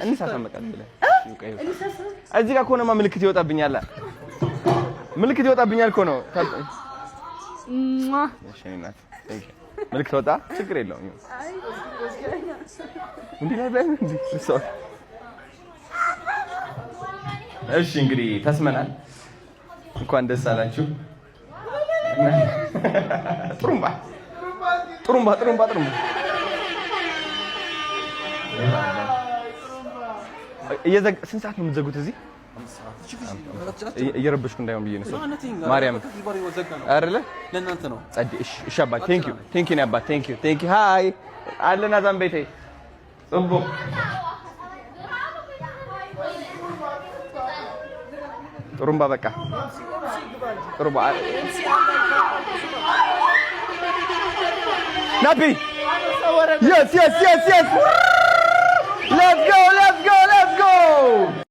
እንሳሳመቃለን ብለህ እዚህ ጋር ከሆነማ ምልክት ይወጣብኛል እኮ ነው እሺ እናት ምልክት ወጣ ችግር የለውም እንዴ ላይ ባይሆን እንዴ እሺ እንግዲህ ተስመናል እንኳን ደስ አላችሁ ጥሩምባ ስንት ሰዓት ነው የምትዘጉት እዚህ እየረበሽኩ እንዳይሆን ብዬ ነው ማርያም አይደለ ለእናንተ ነው ጸዲ እሺ አባ ቴንክ ዩ አባ ቴንክ ዩ ሃይ አለና ዛምቤቴ ጽቦ ጥሩምባ በቃ ጥሩምባ ናቢ yes